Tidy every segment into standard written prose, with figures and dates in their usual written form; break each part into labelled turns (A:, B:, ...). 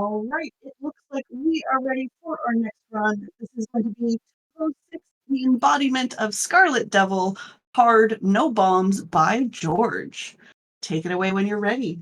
A: All right, it looks like we are ready for our next run. This is going to be Touhou 6, the embodiment of Scarlet Devil, Hard No Bombs by Georg. Take it away when you're ready.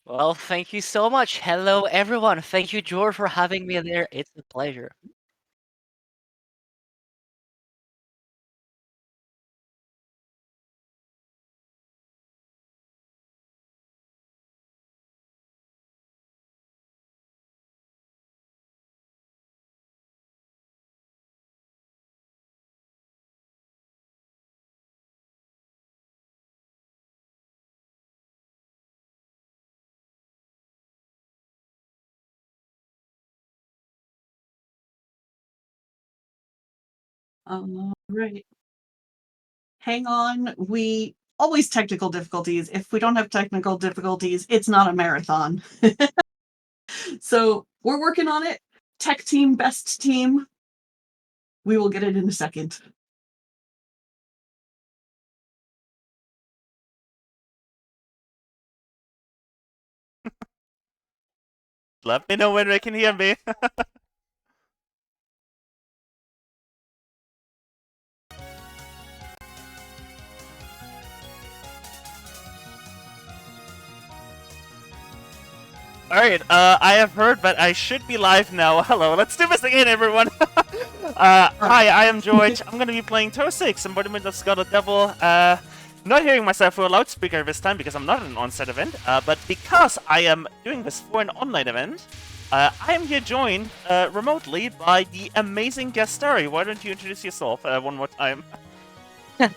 B: Well, thank you so much. Hello, everyone. Thank you, George, for having me there. It's a pleasure.
A: All right. Hang on. We always technical difficulties. If we don't have technical difficulties, it's not a marathon. So we're working on it. Tech team, best team. We will get it in a second.
C: Let me know when they can hear me. Alright, I have heard, but I should be live now. Hello, let's do this again, everyone! Hi, I am George. I'm gonna be playing Touhou 6, Embodiment of Scarlet Devil. Not hearing myself through a loudspeaker this time because I'm not at an on-set event, but because I am doing this for an online event, I am here joined remotely by the amazing Gastari. Why don't you introduce yourself one more time?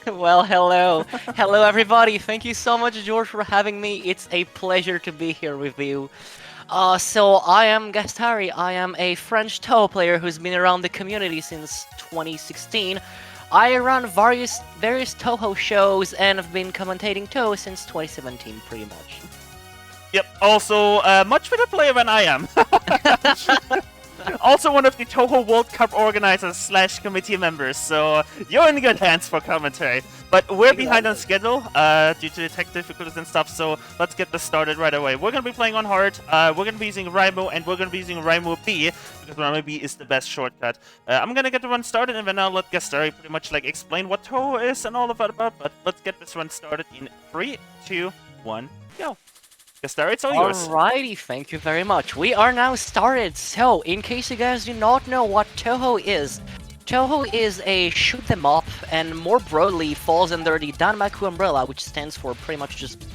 B: Well, hello. Hello, everybody. Thank you so much, George, for having me. It's a pleasure to be here with you. So I am Gastari. I am a French Touhou player who's been around the community since 2016. I run various Touhou shows and have been commentating Touhou since 2017, pretty much.
C: Yep, also much better player than I am. Also one of the Touhou World Cup organizers / committee members, so you're in good hands for commentary. But we're behind on schedule due to the tech difficulties and stuff, so let's get this started right away. We're going to be playing on hard, we're going to be using Raimo, and we're going to be using Raimo B, because Raimo B is the best shortcut. I'm going to get the run started, and then I'll let Gastari pretty much like explain what Touhou is and all of that about, but let's get this run started in 3, 2, 1, go. Gastari, it's all yours.
B: Alrighty, thank you very much. We are now started. So, in case you guys do not know what Touhou is a shoot 'em up, and more broadly falls under the Danmaku umbrella, which stands for pretty much just,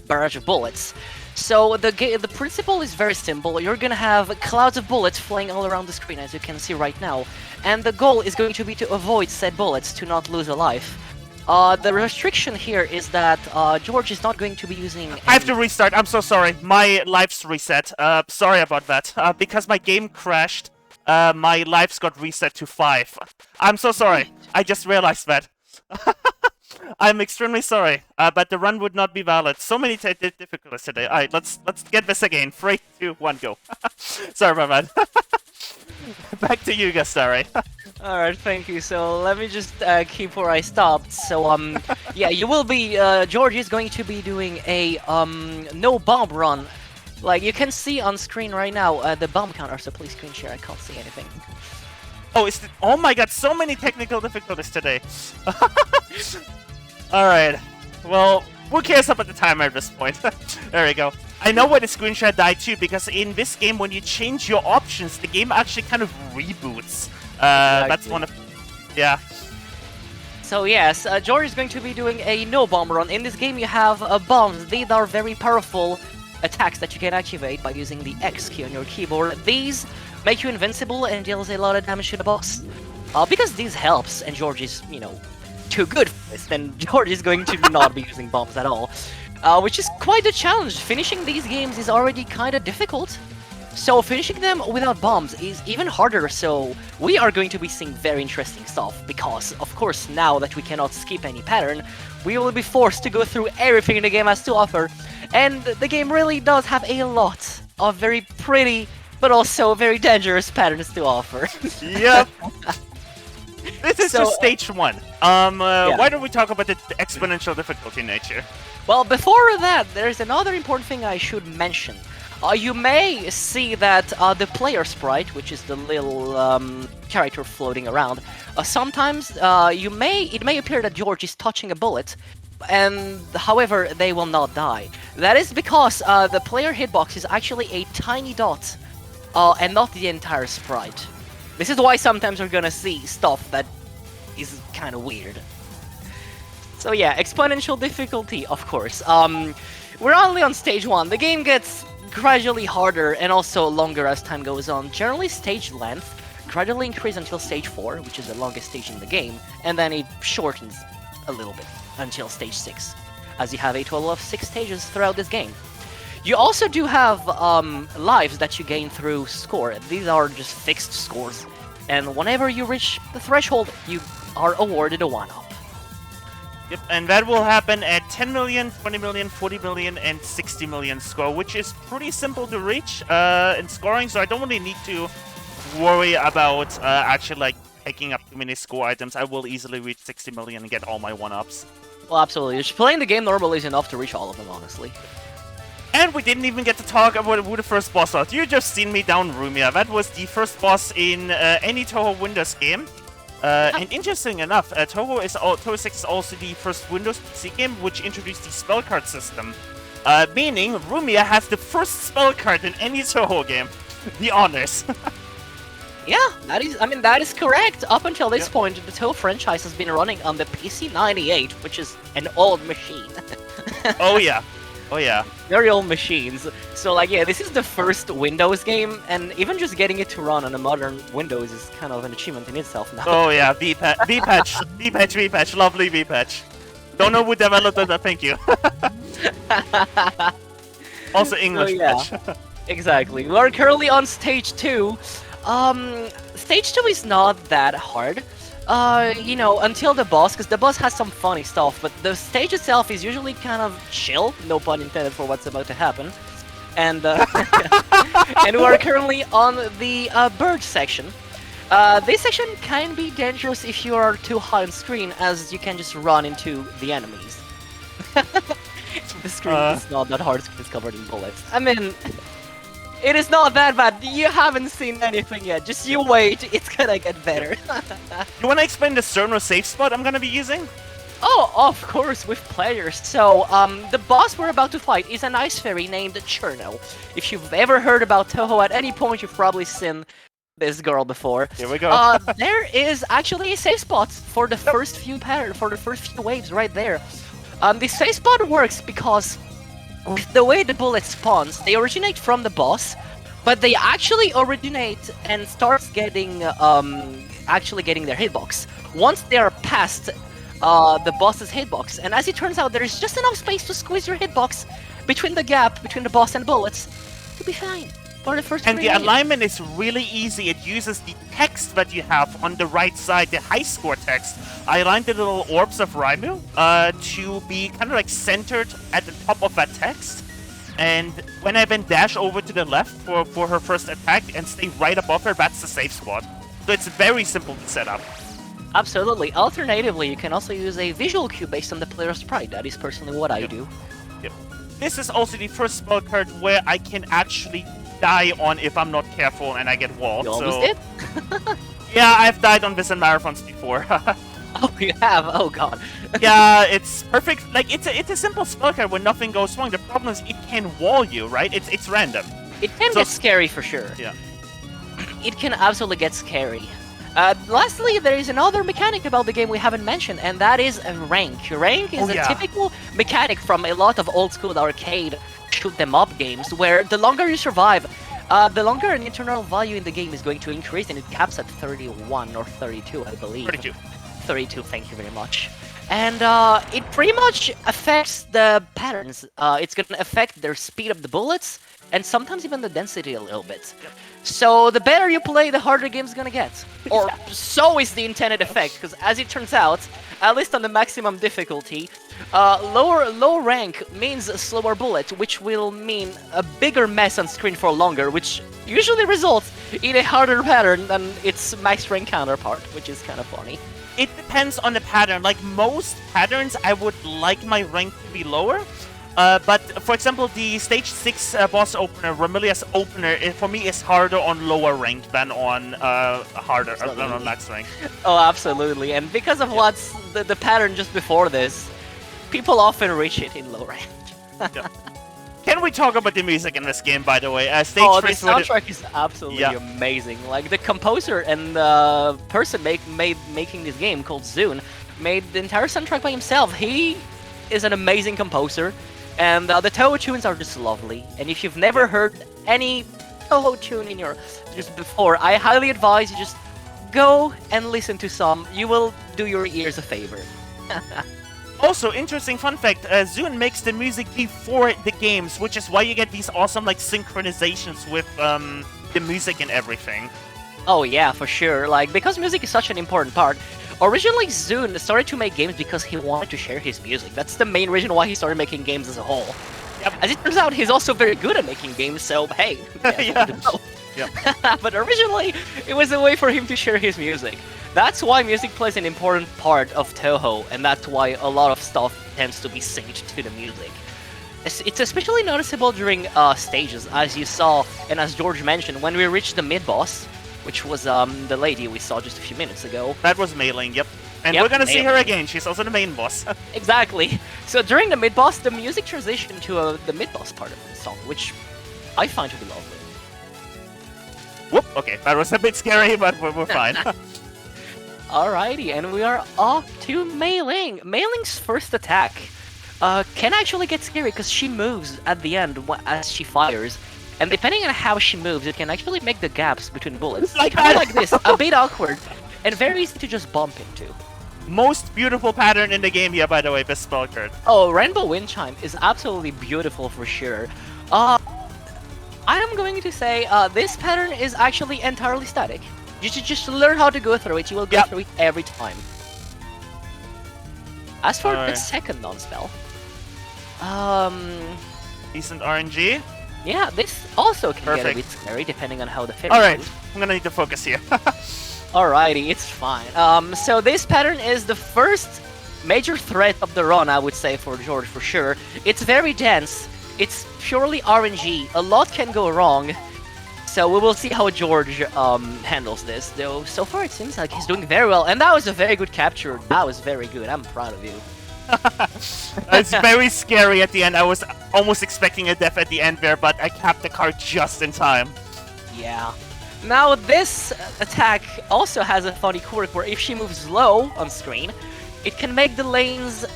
B: barrage of bullets. So the principle is very simple. You're gonna have clouds of bullets flying all around the screen, as you can see right now, and the goal is going to be to avoid said bullets to not lose a life. The restriction here is that George is not going to be using...
C: I have to restart, I'm so sorry. My lives reset. Sorry about that. Because my game crashed, my lives got reset to 5. I'm so sorry. I just realized that. I'm extremely sorry, but the run would not be valid. So many difficulties today. Alright, let's get this again. 3, 2, 1, go. Sorry about that. Back to you, Gastari.
B: Alright, thank you. So let me just keep where I stopped. So yeah, you will be George is going to be doing a no bomb run. Like you can see on screen right now the bomb counter. So please screen share. I can't see anything.
C: Oh, oh my god, so many technical difficulties today. Alright. Well, who cares about the timer at this point? There we go. I know why the screenshot died too, because in this game, when you change your options, the game actually kind of reboots.
B: Exactly.
C: That's one of... Yeah.
B: So yes, George is going to be doing a no bomb run. In this game you have bombs. These are very powerful attacks that you can activate by using the X key on your keyboard. These make you invincible and deals a lot of damage to the boss. Because this helps, and George is, too good for this, then George is going to not be using bombs at all. Which is quite a challenge. Finishing these games is already kinda difficult. So finishing them without bombs is even harder, so we are going to be seeing very interesting stuff, because, of course, now that we cannot skip any pattern, we will be forced to go through everything the game has to offer, and the game really does have a lot of very pretty, but also very dangerous patterns to offer.
C: Yep. This is
B: So,
C: just stage 1. Why don't we talk about the exponential difficulty nature?
B: Well, before that, there's another important thing I should mention. You may see that the player sprite, which is the little character floating around, sometimes it may appear that Georg is touching a bullet, and however, they will not die. That is because the player hitbox is actually a tiny dot, and not the entire sprite. This is why sometimes you're gonna see stuff that is kind of weird. So yeah, exponential difficulty, of course. We're only on stage 1. The game gets gradually harder and also longer as time goes on. Generally, stage length gradually increases until stage 4, which is the longest stage in the game, and then it shortens a little bit until stage 6, as you have a total of 6 stages throughout this game. You also do have lives that you gain through score. These are just fixed scores, and whenever you reach the threshold, you are awarded a 1-up.
C: Yep, and that will happen at 10 million, 20 million, 40 million, and 60 million score, which is pretty simple to reach in scoring, so I don't really need to worry about actually like picking up too many score items. I will easily reach 60 million and get all my 1-ups.
B: Well, absolutely. Just playing the game normally is enough to reach all of them, honestly.
C: And we didn't even get to talk about who the first boss was. You just seen me down Rumia. That was the first boss in any Touhou Windows game. And interesting enough, Touhou 6 is also the first Windows PC game which introduced the spell card system. Meaning, Rumia has the first spell card in any Touhou game. The honors.
B: Yeah, that is correct. Up until this point, the Touhou franchise has been running on the PC-98, which is an old machine.
C: Oh yeah. Oh yeah.
B: Very old machines. So like, yeah, this is the first Windows game, and even just getting it to run on a modern Windows is kind of an achievement in itself now.
C: Oh yeah, V-patch, lovely V-patch. Don't know who developed it, but thank you. Also English patch.
B: Exactly. We're currently on stage 2. Stage 2 is not that hard. You know, until the boss, because the boss has some funny stuff, but the stage itself is usually kind of chill, no pun intended for what's about to happen. And and we are currently on the bird section. This section can be dangerous if you are too high on screen, as you can just run into the enemies. The screen is not that hard, it's covered in bullets. I mean, it is not that bad. You haven't seen anything yet. Just you wait. It's gonna get better.
C: You wanna explain the Cerno safe spot I'm gonna be using?
B: Oh, of course, with pleasure. So, the boss we're about to fight is an ice fairy named Cherno. If you've ever heard about Touhou at any point, you've probably seen this girl before.
C: Here we go.
B: There is actually a safe spot for the first few waves right there. This safe spot works because with the way the bullet spawns, they originate from the boss, but they actually originate and start getting actually getting their hitbox once they are past the boss's hitbox. And as it turns out, there is just enough space to squeeze your hitbox between the gap between the boss and bullets to be fine for the first.
C: And the alignment is really easy. It uses the text that you have on the right side, the high score text. I aligned the little orbs of Raimu to be kind of like centered at the top of that text. And when I then dash over to the left for her first attack and stay right above her, that's the safe spot. So it's very simple to set up.
B: Absolutely. Alternatively, you can also use a visual cue based on the player's sprite. That is personally what I do.
C: Yep. This is also the first spell card where I can actually die on if I'm not careful and I get walled.
B: You almost did?
C: Yeah, I've died on this in marathons before.
B: Oh, you have? Oh god.
C: Yeah, it's perfect. Like, it's a simple spell card when nothing goes wrong. The problem is it can wall you, right? It's random.
B: It can get scary for sure.
C: Yeah.
B: It can absolutely get scary. Lastly, there is another mechanic about the game we haven't mentioned, and that is rank. Rank is a typical mechanic from a lot of old-school arcade shoot-them-up games, where the longer you survive, the longer an internal value in the game is going to increase, and it caps at 31 or 32, I believe.
C: 32.
B: 32, thank you very much. And it pretty much affects the patterns. It's gonna affect their speed of the bullets, and sometimes even the density a little bit. So the better you play, the harder the game's gonna get. Or so is the intended effect, because as it turns out, at least on the maximum difficulty, low rank means a slower bullet, which will mean a bigger mess on screen for longer, which usually results in a harder pattern than its max rank counterpart, which is kind of funny.
C: It depends on the pattern. Like most patterns, I would like my rank to be lower. But for example, the stage 6 boss opener, Remilia's opener, for me is harder on lower rank than on than on max rank.
B: Oh, absolutely. And because of what's the pattern just before this, people often reach it in low rank.
C: Yeah. Can we talk about the music in this game, by the way? Stage
B: the soundtrack is absolutely amazing. Like, the composer and the person making this game, called Zune, made the entire soundtrack by himself. He is an amazing composer, and the Touhou tunes are just lovely. And if you've never heard any Touhou tune in your just before, I highly advise you just go and listen to some. You will do your ears a favor.
C: Also, interesting fun fact, Zune makes the music before the games, which is why you get these awesome like synchronizations with the music and everything.
B: Oh yeah, for sure. Like, because music is such an important part. Originally, Zune started to make games because he wanted to share his music. That's the main reason why he started making games as a whole. Yep. As it turns out, he's also very good at making games, so hey. But originally, it was a way for him to share his music. That's why music plays an important part of Touhou, and that's why a lot of stuff tends to be synced to the music. It's especially noticeable during stages, as you saw, and as George mentioned, when we reached the mid-boss, which was the lady we saw just a few minutes ago.
C: That was Mei Ling, yep. And we're gonna see her again, she's also the main boss.
B: Exactly. So during the mid-boss, the music transitioned to the mid-boss part of the song, which I find to be lovely.
C: Whoop, okay, that was a bit scary, but we're fine.
B: Alrighty, and we are off to Mei Ling. Mei Ling's first attack can actually get scary because she moves at the end as she fires. And depending on how she moves, it can actually make the gaps between bullets.
C: Like
B: kind of like this, a bit awkward, and very easy to just bump into.
C: Most beautiful pattern in the game here, by the way, this spell card.
B: Oh, Rainbow Wind Chime is absolutely beautiful for sure. I am going to say this pattern is actually entirely static. You should just learn how to go through it. You will go through it every time. As for the second non-spell,
C: decent RNG.
B: Yeah, this also can get a bit scary depending on how the fit.
C: Alright, I'm gonna need to focus here.
B: Alrighty, it's fine. So this pattern is the first major threat of the run, I would say, for George for sure. It's very dense. It's purely RNG. A lot can go wrong. So we will see how George handles this, though so far it seems like he's doing very well, and that was a very good capture. That was very good. I'm proud of you.
C: It's very scary at the end. I was almost expecting a death at the end there, but I capped the card just in time.
B: Yeah. Now this attack also has a funny quirk where if she moves low on screen, it can make the lanes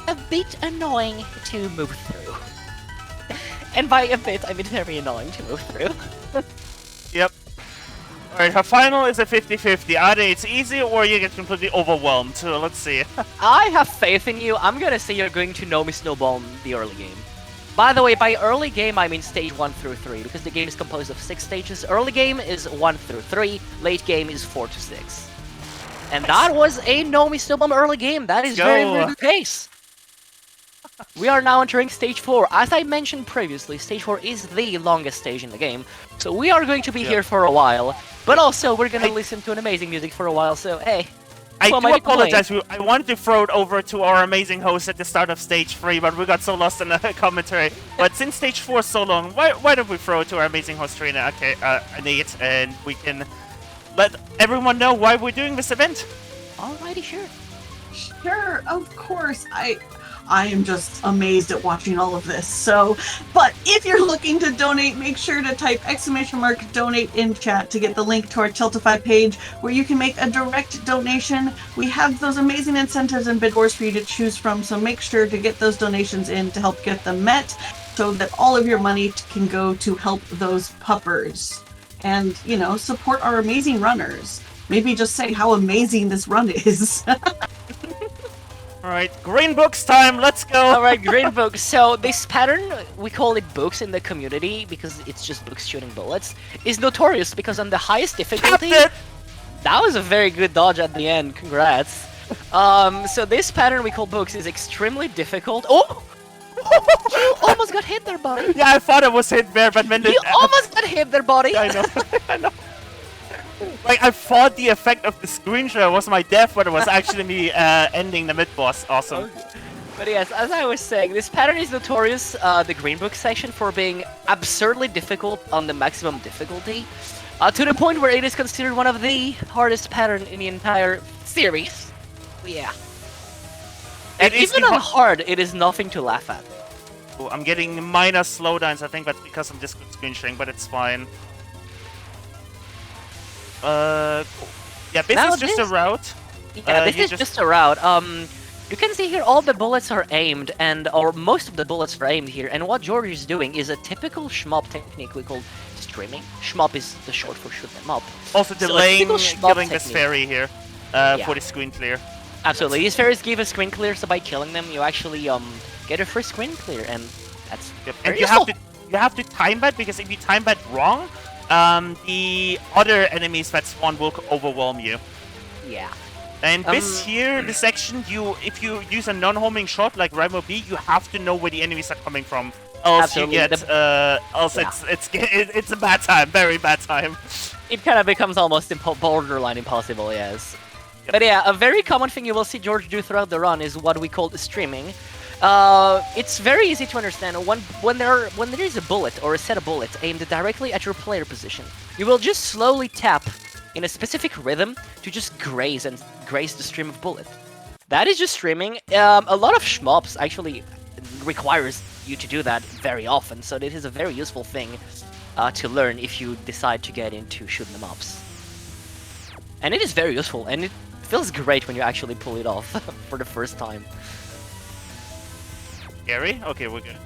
B: a bit annoying to move through. And by a bit, I mean very annoying to move through.
C: Yep. Alright, her final is a 50-50. Either it's easy or you get completely overwhelmed. So let's see.
B: I have faith in you. I'm gonna say you're going to know me Snowball in the early game. By the way, by early game, I mean stage 1 through 3, because the game is composed of 6 stages. Early game is 1 through 3, late game is 4 to 6. And that was a Know Me Snowball early game. That is very, very good pace. We are now entering stage 4. As I mentioned previously, stage 4 is the longest stage in the game, so we are going to be here for a while. But also, we're gonna listen to an amazing music for a while, so hey.
C: I do apologize, I wanted to throw it over to our amazing host at the start of stage 3, but we got so lost in the commentary. But since stage 4 is so long, why don't we throw it to our amazing host, TrainerAnade, and we can let everyone know why we're doing this event?
B: Alrighty, sure.
A: Sure, of course. I am just amazed at watching all of this. So, but if you're looking to donate, make sure to type !donate in chat to get the link to our Tiltify page where you can make a direct donation. We have those amazing incentives and bid wars for you to choose from, so make sure to get those donations in to help get them met so that all of your money can go to help those puppers and, you know, support our amazing runners. Maybe just say how amazing this run is.
C: Alright, green books time, let's go!
B: Alright, green books. So this pattern, we call it books in the community because it's just books shooting bullets, is notorious because on the highest difficulty... That was a very good dodge at the end, congrats. So this pattern we call books is extremely difficult. Oh! You almost got hit there, buddy!
C: Yeah, I thought it was hit there, but when
B: You almost got hit there, buddy!
C: I know, I know. Like, I thought the effect of the screenshot was my death, but it was actually me ending the mid-boss. Awesome.
B: But yes, as I was saying, this pattern is notorious, the green book section, for being absurdly difficult on the maximum difficulty. To the point where it is considered one of the hardest patterns in the entire series. Yeah. And even on hard, it is nothing to laugh at.
C: Oh, I'm getting minus slowdowns. I think that's because I'm just screen sharing, but it's fine. Yeah, this is just a route.
B: Yeah, this is just a route. You can see here all the bullets are aimed, or most of the bullets are aimed here. And what Georg is doing is a typical shmup technique we call streaming. Shmup is the short for shoot them up.
C: Also delaying killing this
B: technique.
C: fairy here for the screen clear.
B: Absolutely, these fairies give a screen clear, so by killing them, you actually get a first screen clear, and that's
C: And you have to time that, because if you time that wrong, the other enemies that spawn will overwhelm you.
B: Yeah.
C: And this here, this section, if you use a non-homing shot like Ramo B, you have to know where the enemies are coming from. Else
B: Absolutely.
C: you get, it's a bad time, very bad time.
B: It kind of becomes almost borderline impossible, yes. Yep. But yeah, a very common thing you will see Georg do throughout the run is what we call the streaming. It's very easy to understand. When there is a bullet or a set of bullets aimed directly at your player position, you will just slowly tap in a specific rhythm to just graze the stream of bullet. That is just streaming. A lot of shmups actually requires you to do that very often, so it is a very useful thing to learn if you decide to get into shoot 'em ups. And it is very useful, and it feels great when you actually pull it off for the first time.
C: Scary? Okay, we're good.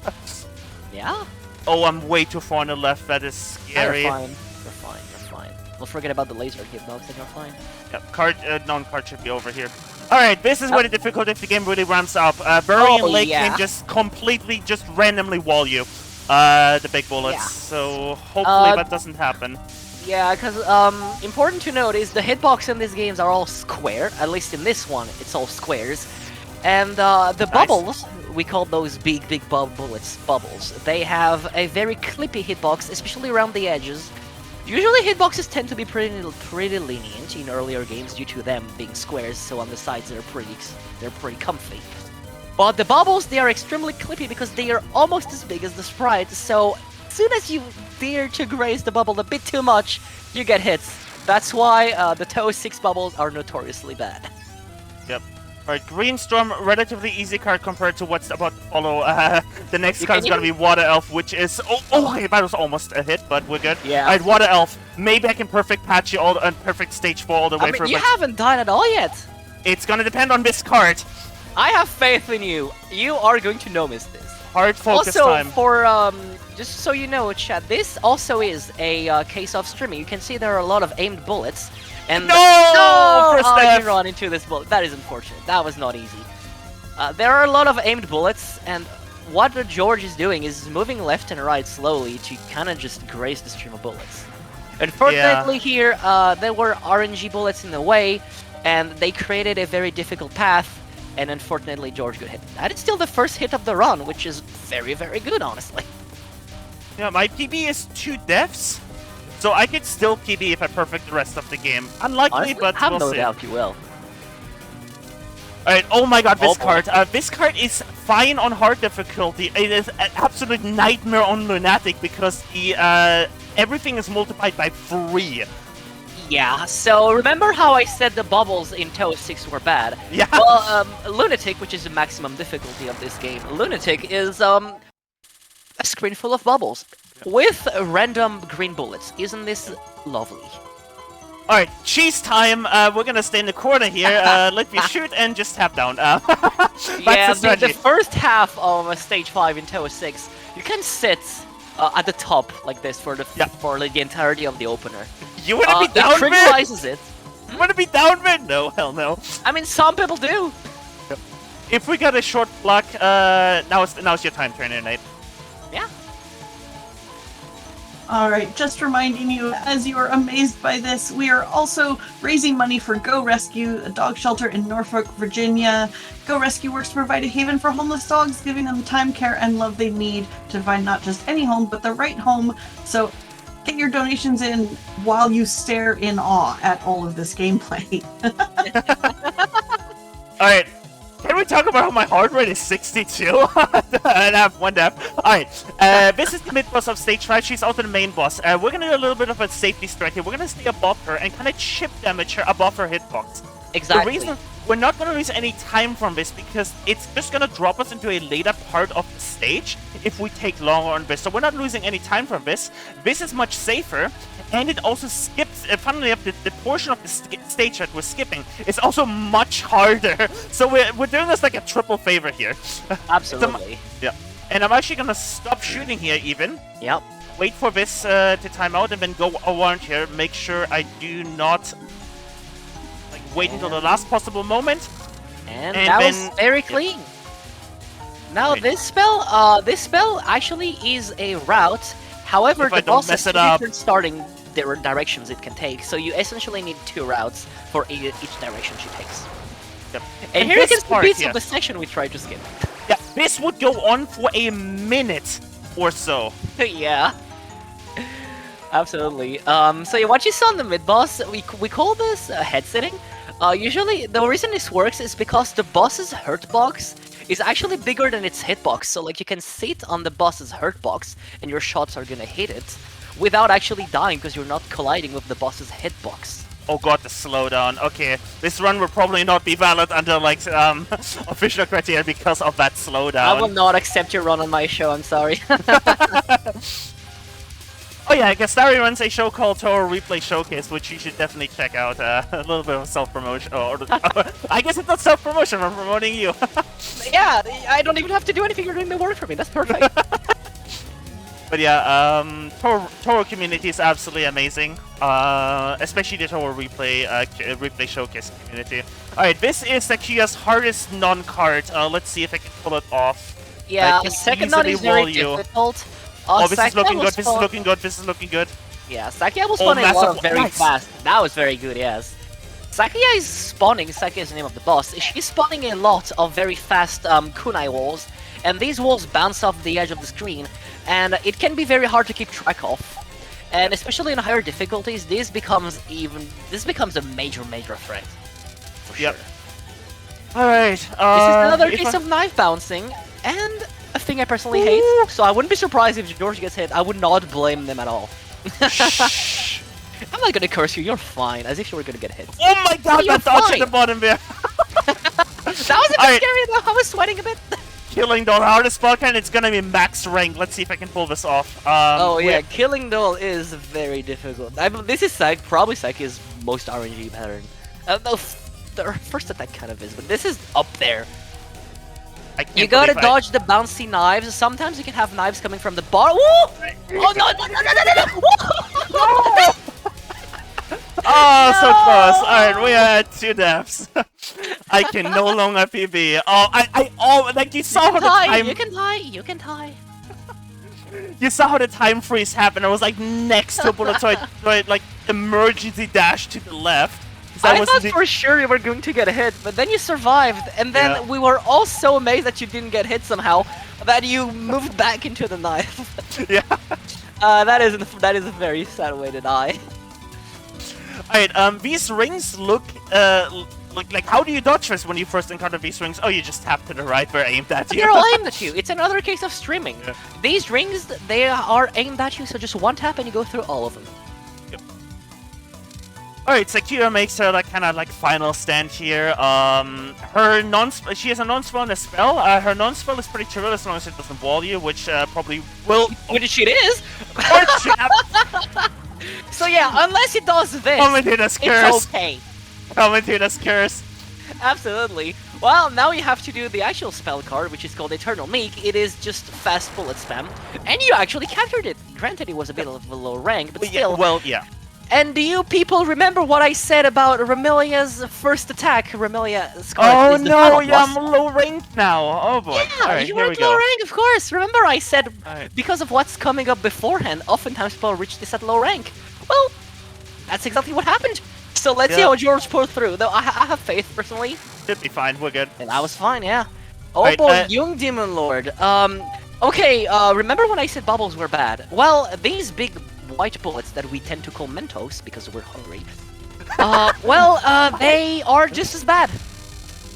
B: Yeah?
C: Oh, I'm way too far on the left. That is scary.
B: You're fine. You're fine. You're fine. We'll forget about the laser hitbox and you're fine.
C: Yep, non-card should be over here. Alright, this is where the difficulty of the game really ramps up. Bury and Lake can just completely, just randomly wall you. The big bullets.
B: Yeah.
C: So hopefully that doesn't happen.
B: Yeah, because important to note is the hitbox in these games are all square. At least in this one, it's all squares. And the bubbles, we call those big bullets bubbles. They have a very clippy hitbox, especially around the edges. Usually hitboxes tend to be pretty lenient in earlier games due to them being squares, so on the sides they're pretty comfy. But the bubbles, they are extremely clippy because they are almost as big as the sprites, so as soon as you dare to graze the bubble a bit too much, you get hits. That's why the Touhou 6 bubbles are notoriously bad.
C: Yep. Alright, Green Storm, relatively easy card compared to what's about to follow. The next card is gonna be Water Elf, which is... Oh, okay, that was almost a hit, but we're good.
B: Yeah.
C: Alright, Water Elf. Maybe I can perfect patch you all on perfect stage 4 all the way through.
B: You haven't died at all yet!
C: It's gonna depend on this card.
B: I have faith in you. You are going to notice this.
C: Hard focus
B: also,
C: time.
B: For, just so you know, chat, this also is a case of streaming. You can see there are a lot of aimed bullets. And
C: No!
B: You run into this bullet. That is unfortunate. That was not easy. There are a lot of aimed bullets, and what Georg is doing is moving left and right slowly to kind of just graze the stream of bullets. Unfortunately here, there were RNG bullets in the way, and they created a very difficult path, and unfortunately Georg got hit. That is still the first hit of the run, which is very, very good, honestly.
C: Yeah, my PB is 2 deaths. So I could still PB if I perfect the rest of the game. Unlikely,
B: Honestly,
C: but
B: I have
C: we'll
B: no
C: see.
B: doubt you will.
C: Alright, oh my god, this card. This card is fine on hard difficulty. It is an absolute nightmare on Lunatic because the everything is multiplied by 3.
B: Yeah, so remember how I said the bubbles in Touhou 6 were bad?
C: Yeah.
B: Well, Lunatic, which is the maximum difficulty of this game, Lunatic is a screen full of bubbles. With random green bullets. Isn't this lovely?
C: Alright, cheese time. We're gonna stay in the corner here. Let me shoot and just tap down.
B: Yeah,
C: the
B: first half of stage 5 in Touhou 6, you can sit at the top like this for the entirety of the opener.
C: You wanna be down
B: it trivializes it.
C: You wanna be down mid? No, hell no.
B: I mean, some people do.
C: if we got a short block, now's your time, TrainerAnade.
B: Yeah.
A: All right, just reminding you, as you are amazed by this, we are also raising money for Go Rescue, a dog shelter in Norfolk, Virginia. Go Rescue works to provide a haven for homeless dogs, giving them the time, care, and love they need to find not just any home, but the right home. So get your donations in while you stare in awe at all of this gameplay.
C: All right. Can we talk about how my heart rate is 62? And I have 1 death. Alright, this is the mid-boss of stage 5. She's also the main boss. We're gonna do a little bit of a safety strat here. We're gonna stay above her and kind of chip damage her above her hitbox.
B: Exactly.
C: The reason we're not gonna lose any time from this because it's just gonna drop us into a later part of the stage if we take longer on this. So we're not losing any time from this. This is much safer. And it also skips, funnily enough, the portion of the stage that we're skipping is also much harder. So we're doing this like a triple favor here.
B: Absolutely.
C: Yeah. And I'm actually gonna stop shooting here even.
B: Yep.
C: Wait for this to time out and then go around here. Make sure I do not wait until the last possible moment.
B: And that was very clean. Now this spell actually is a route. However,
C: If
B: the
C: I don't
B: boss has
C: mess it
B: 2
C: up.
B: different starting directions it can take, so you essentially need 2 routes for each direction she takes.
C: Yep.
B: And here you
C: this
B: can see
C: part
B: bits
C: here.
B: of the section we tried to skip.
C: Yeah, this would go on for a minute or so.
B: Yeah. Absolutely. So yeah, what you saw in the mid-boss, we call this head sitting. Usually, the reason this works is because the boss's hurt box is actually bigger than its hitbox. So like you can sit on the boss's hurt box and your shots are gonna hit it without actually dying because you're not colliding with the boss's hitbox.
C: Oh god, the slowdown. Okay, this run will probably not be valid under like official criteria because of that slowdown.
B: I will not accept your run on my show, I'm sorry.
C: Oh yeah, Gastari runs a show called Touhou Replay Showcase, which you should definitely check out. A little bit of self-promotion. I guess it's not self-promotion, I'm promoting you.
B: Yeah, I don't even have to do anything, you're doing the work for me, that's perfect.
C: But yeah, Touhou community is absolutely amazing. Especially the Touhou Replay Showcase community. Alright, this is Sakia's hardest non-card. Let's see if I can pull it off.
B: Yeah, the second non is very difficult.
C: Oh, this is looking good, this is looking good, this is looking good.
B: Yeah, Sakia was spawning a lot very fast. That was very good, yes. Sakia is spawning, Sakia is the name of the boss. She's spawning a lot of very fast kunai walls, and these walls bounce off the edge of the screen, and it can be very hard to keep track of. And especially in higher difficulties, this becomes a major threat. For sure.
C: Alright,
B: this is another case of knife bouncing, and a thing I personally hate, so I wouldn't be surprised if Georg gets hit. I would not blame them at all. I'm not gonna curse you, you're fine, as if you were gonna get hit.
C: Oh my god, that dodge at the bottom there!
B: That was a bit scary though, I was sweating a bit.
C: Killing Doll, hardest spot and it's gonna be max rank. Let's see if I can pull this off.
B: Oh yeah, Killing Doll is very difficult. This is probably Sakia's most RNG pattern. No, the first attack kind of is, but this is up there. You gotta dodge the bouncy knives. Sometimes you can have knives coming from the bar. Woo! Oh no!
C: Oh, so close. Alright, we are at 2 deaths. I can no longer PB. Oh, like you saw how the time...
B: You can tie.
C: You saw how the time freeze happened. I was like next to a bullet, so I like emergency dash to the left.
B: I thought for sure you were going to get hit, but then you survived, and then we were all so amazed that you didn't get hit somehow, that you moved back into the knife.
C: Yeah.
B: That is a very sad way to die.
C: Alright, these rings look, like how do you dodge this when you first encounter these rings? Oh, you just tap to the right, they're aimed at you.
B: They're all aimed at you. It's another case of streaming. Yeah. These rings, they are aimed at you, so just one tap and you go through all of them.
C: Alright, Sakura makes her kind of final stand here. She has a non-spell and a spell. Her non-spell is pretty trivial as long as it doesn't wall you, which probably will.
B: Which it is. So yeah, unless it does this,
C: Commentator's curse.
B: It's okay.
C: Commentator's curse.
B: Absolutely. Well, now you have to do the actual spell card, which is called Eternal Meek. It is just fast bullet spam, and you actually captured it. Granted, it was a bit of a low rank, but still.
C: Well, yeah.
B: And do you people remember what I said about Remelia's first attack? Remelia Scarlet
C: Oh
B: is the
C: no,
B: final
C: yeah,
B: boss.
C: I'm low ranked now. Oh boy.
B: Yeah,
C: Alright,
B: you
C: here
B: were
C: we
B: at low
C: go.
B: rank, of course. Remember I said
C: Alright.
B: because of what's coming up beforehand, oftentimes people reach this at low rank. Well, that's exactly what happened. So let's see
C: Yeah.
B: how George pulled through. Though I have faith personally,
C: Should be fine, we're good.
B: and I was fine. Yeah. Oh
C: Right,
B: boy, young demon lord. Okay. Remember when I said bubbles were bad? Well, these big white bullets that we tend to call Mentos because we're hungry. They are just as bad.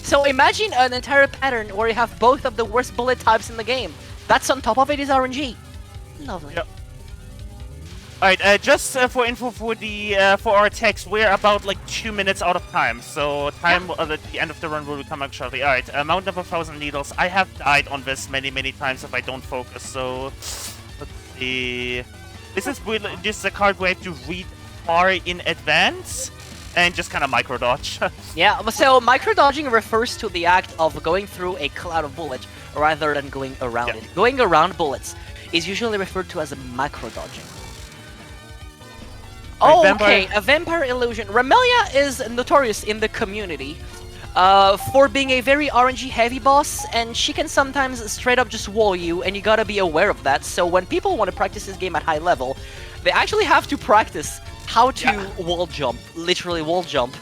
B: So imagine an entire pattern where you have both of the worst bullet types in the game. That's on top of it is RNG. Lovely.
C: Yep. Alright, just for info for the for our text, we're about like 2 minutes out of time, so time at the end of the run will come up shortly. Alright, Mountain of 1,000 Needles. I have died on this many times if I don't focus, so let's see. This is a card where I have to read far in advance and just kind of micro dodge.
B: Yeah, so micro-dodging refers to the act of going through a cloud of bullets rather than going around it. Going around bullets is usually referred to as a macro-dodging.
C: Right,
B: Okay, a vampire illusion. Remelia is notorious in the community for being a very RNG heavy boss, and she can sometimes straight up just wall you, and you gotta be aware of that. So when people want to practice this game at high level, they actually have to practice how to wall jump, literally wall jump,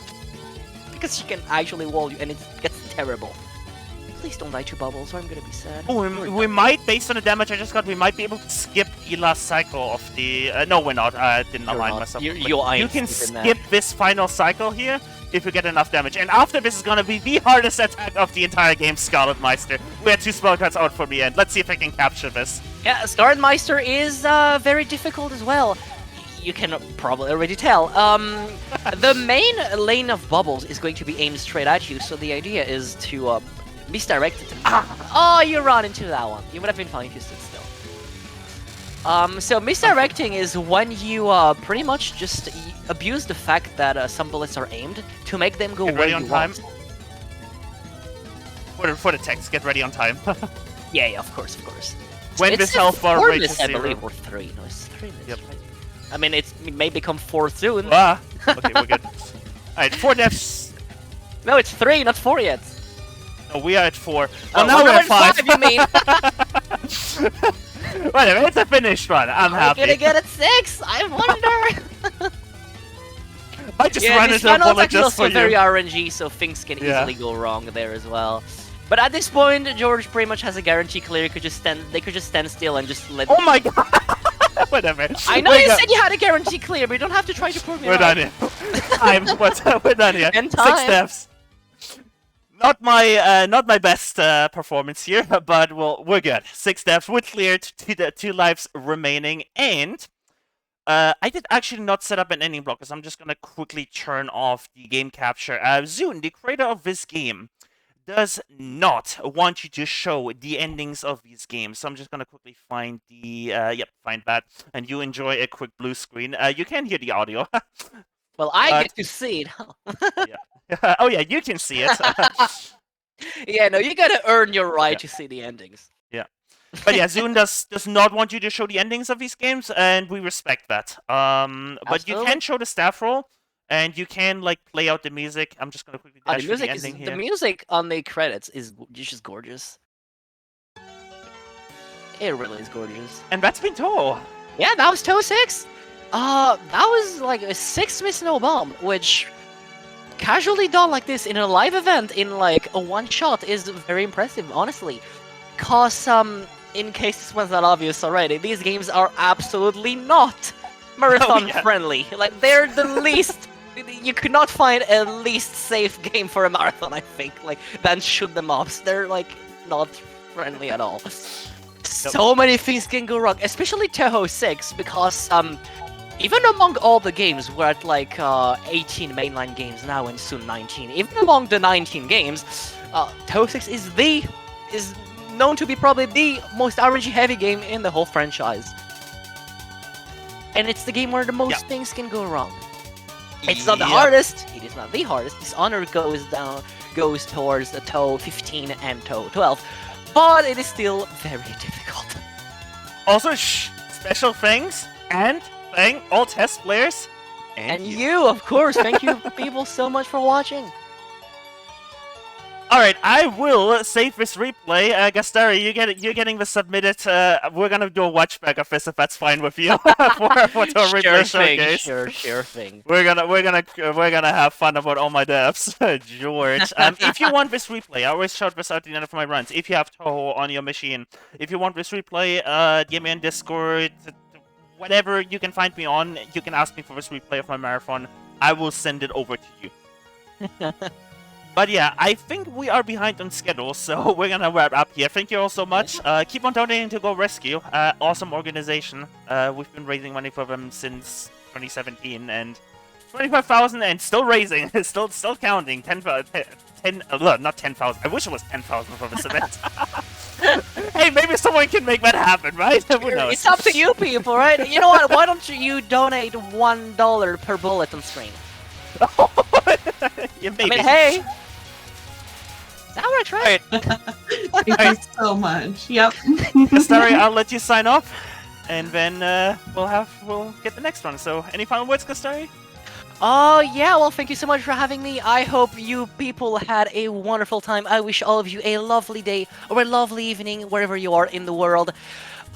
B: because she can actually wall you, and it gets terrible. Please don't die to bubbles, or I'm gonna be sad.
C: Oh, we might, based on the damage I just got, we might be able to skip the last cycle of the... no, we're not. I didn't align myself. You can skip this final cycle here if you get enough damage. And after this is gonna be the hardest attack of the entire game, Scarlet Meister. We had 2 spell cards out for the end. Let's see if I can capture this.
B: Yeah, Scarlet Meister is very difficult as well. You can probably already tell. The main lane of bubbles is going to be aimed straight at you, so the idea is to misdirect it. Oh, you run into that one. You would have been fine if you stood still. So misdirecting is when you pretty much just abuse the fact that some bullets are aimed to make them go where you want.
C: For the text, get ready on time.
B: Yeah, of course.
C: When this health bar reaches 0.
B: I believe, or 3. No, it's 3 minutes, right? I mean, it may become 4 soon.
C: Okay, we're good. Alright, 4 deaths.
B: No, it's 3, not 4 yet.
C: No, we are at 4.
B: Oh,
C: now we're at 5.
B: You mean?
C: Whatever, it's a finished run. I'm happy.
B: We're gonna get at 6. I wonder.
C: I just ran into a bullet just for you.
B: Very RNG, so things can easily go wrong there as well. But at this point, George pretty much has a guarantee clear. They could just stand still and just let.
C: Oh my god! Whatever.
B: I know you said you had a guarantee clear, but you don't have to try to prove me
C: We're
B: right.
C: done here. We're done here.
B: And
C: 6 steps. Not my best performance here, but well, we're good. 6 steps. We're cleared. 2 lives remaining, and I did actually not set up an ending block, because I'm just gonna quickly turn off the game capture. Zune, the creator of this game, does not want you to show the endings of these games, so I'm just gonna quickly find the find that, and you enjoy a quick blue screen. You can hear the audio.
B: Well, I get to see it.
C: Yeah. Oh yeah, you can see it.
B: Yeah, no, you gotta earn your right to see the endings.
C: Yeah. But yeah, Zune does not want you to show the endings of these games, and we respect that. But you can show the staff roll, and you can like play out the music. I'm just gonna quickly dash the ending here.
B: The music on the credits is just gorgeous. It really is gorgeous.
C: And that's been Touhou.
B: Yeah, that was Touhou 6. That was like a 6 miss no bomb, which casually done like this in a live event in like a one shot is very impressive, honestly. Cause in case this one's not obvious already, these games are absolutely not marathon friendly. Like they're the least. You could not find a least safe game for a marathon, I think, like than shoot them ups. They're like not friendly at all. So many things can go wrong, especially Touhou 6, because even among all the games, we're at like 18 mainline games now and soon 19. Even among the 19 games, Touhou 6 is known to be probably the most RNG heavy game in the whole franchise. And it's the game where the most things can go wrong. It's not the hardest. It is not the hardest. Dishonor goes towards the Touhou 15 and Touhou 12, but it is still very difficult.
C: Also, special things and all test players.
B: And you, of course. Thank you, people, so much for watching.
C: Alright, I will save this replay. Gastari, you're getting this submitted. We're gonna do a watchback of this if that's fine with you for the replay showcase.
B: Sure thing.
C: We're gonna have fun about all my deaths, George. If you want this replay, I always shout this out at the end of my runs. If you have Touhou on your machine, if you want this replay, DM me on Discord, whatever you can find me on. You can ask me for this replay of my marathon. I will send it over to you. But yeah, I think we are behind on schedule, so we're gonna wrap up here. Thank you all so much. Keep on donating to Go Rescue. Awesome organization. We've been raising money for them since 2017, and 25,000 and still raising. still counting. 10,000. Not 10,000. I wish it was 10,000 for this event. Hey, maybe someone can make that happen, right? Who knows?
B: It's up to you people, right? You know what? Why don't you donate $1 per bullet on stream?
C: Yeah,
B: I mean, hey! That works, right?
A: Thank you so much. Yep.
C: Gastari, I'll let you sign off, and then we'll get the next one. So, any final words, Gastari?
B: Yeah, well, thank you so much for having me. I hope you people had a wonderful time. I wish all of you a lovely day or a lovely evening wherever you are in the world.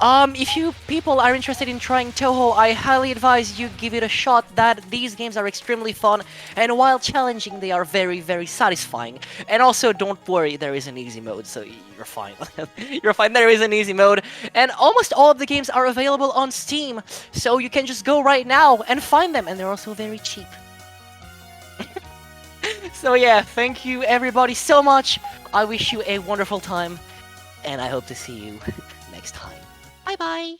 B: If you people are interested in trying Touhou, I highly advise you give it a shot. That these games are extremely fun, and while challenging, they are very, very satisfying. And also, don't worry, there is an easy mode, so you're fine. You're fine, there is an easy mode. And almost all of the games are available on Steam, so you can just go right now and find them, and they're also very cheap. So yeah, thank you everybody so much. I wish you a wonderful time, and I hope to see you next time. Bye-bye!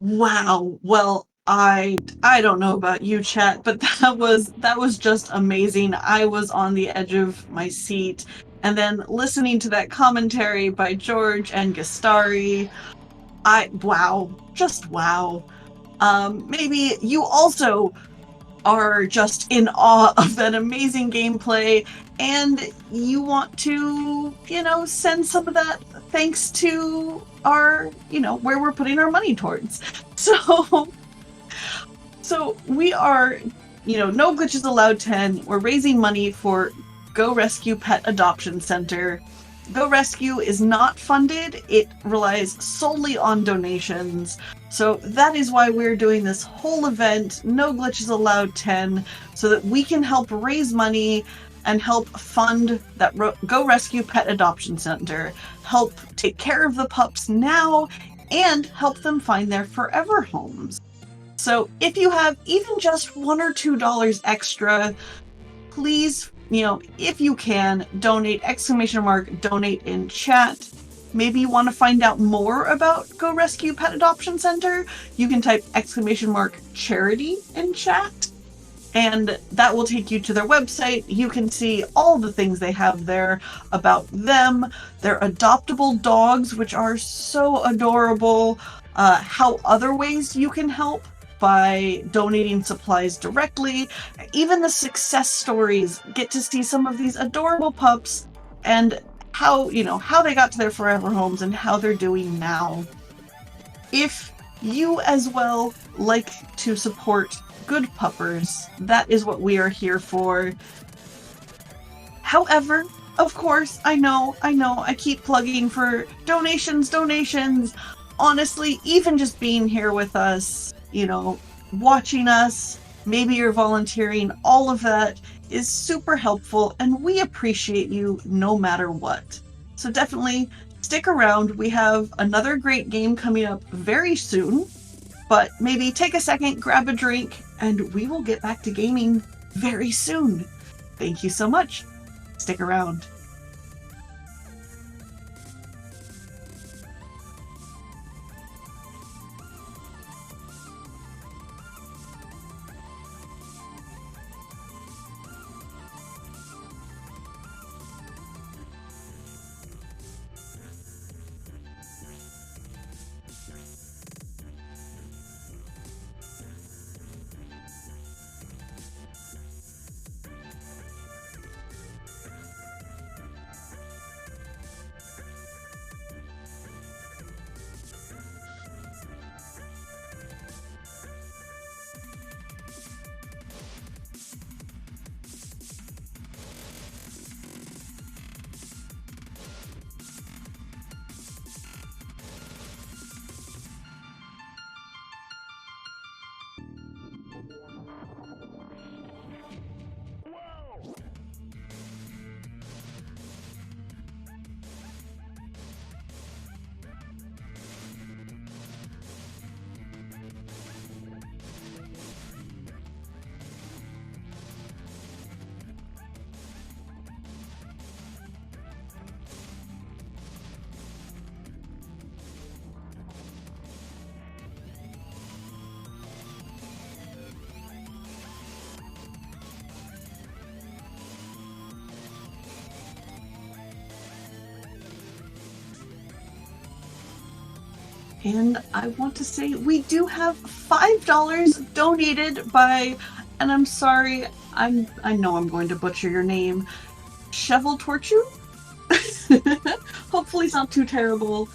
A: Wow. Well, I don't know about you, chat, but that was just amazing. I was on the edge of my seat, and then listening to that commentary by Georg and Gastari, just wow. Maybe you also are just in awe of that amazing gameplay, and you want to, send some of that thanks to our, where we're putting our money towards. So we are, No Glitches Allowed 10. We're raising money for Go Rescue Pet Adoption Center. Go Rescue is not funded. It relies solely on donations. So that is why we're doing this whole event, No Glitches Allowed 10, so that we can help raise money and help fund that Go Rescue Pet Adoption Center, help take care of the pups now, and help them find their forever homes. So if you have even just $1 or $2 extra, please, if you can, donate, ! Donate in chat. Maybe you want to find out more about Go Rescue Pet Adoption Center, you can type ! Charity in chat, and that will take you to their website. You can see all the things they have there about them, their adoptable dogs, which are so adorable, how other ways you can help by donating supplies directly, even the success stories. Get to see some of these adorable pups and how they got to their forever homes and how they're doing now. If you as well like to support good puppers, that is what we are here for. However, of course, I know, I keep plugging for donations. Honestly, even just being here with us, watching us, maybe you're volunteering, all of that is super helpful, and we appreciate you no matter what. So definitely stick around. We have another great game coming up very soon, but maybe take a second, grab a drink, and we will get back to gaming very soon. Thank you so much. Stick around. And I want to say we do have $5 donated by, and I'm sorry, I know I'm going to butcher your name, Cheval Torchu? Hopefully it's not too terrible.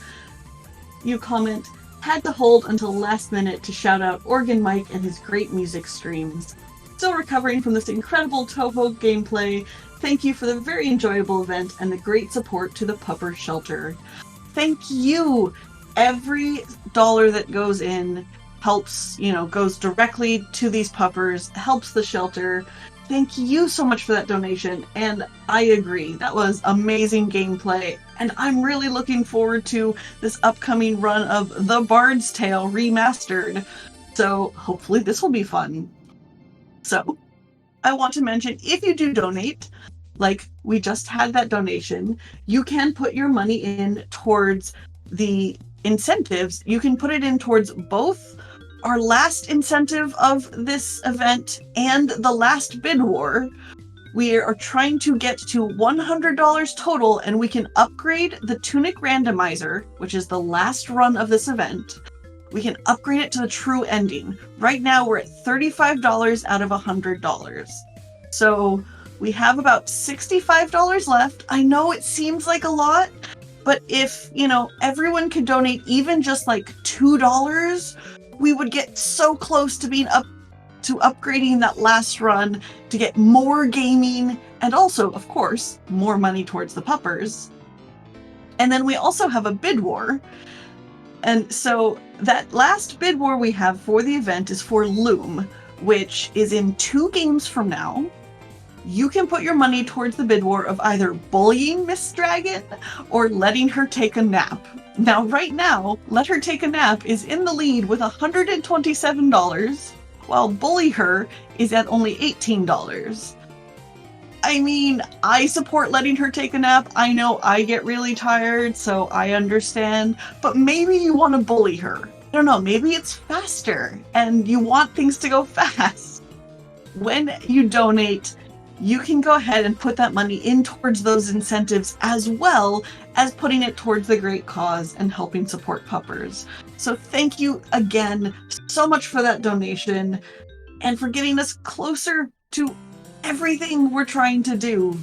A: You comment, had to hold until last minute to shout out Organ Mike and his great music streams. Still recovering from this incredible Touhou gameplay. Thank you for the very enjoyable event and the great support to the Pupper Shelter. Thank you! Every dollar that goes in helps, goes directly to these puppers, helps the shelter. Thank you so much for that donation, and I agree, that was amazing gameplay, and I'm really looking forward to this upcoming run of The Bard's Tale Remastered, so hopefully this will be fun. So, I want to mention, if you do donate, like we just had that donation, you can put your money in towards the incentives. You can put it in towards both our last incentive of this event and the last bid war. We are trying to get to $100 total, and we can upgrade the Tunic Randomizer, which is the last run of this event. We can upgrade it to the true ending. Right now we're at $35 out of $100. So we have about $65 left. I know it seems like a lot, but if, everyone could donate even just like $2, we would get so close to being up to upgrading that last run to get more gaming and also, of course, more money towards the puppers. And then we also have a bid war. And so that last bid war we have for the event is for Loom, which is in 2 games from now. You can put your money towards the bid war of either bullying Miss Dragon or letting her take a nap. Now, right now, Let Her Take a Nap is in the lead with $127, while Bully Her is at only $18. I mean, I support letting her take a nap. I know I get really tired, so I understand. But maybe you want to bully her. I don't know, maybe it's faster, and you want things to go fast. When you donate, you can go ahead and put that money in towards those incentives as well as putting it towards the great cause and helping support puppers. So thank you again so much for that donation and for getting us closer to everything we're trying to do.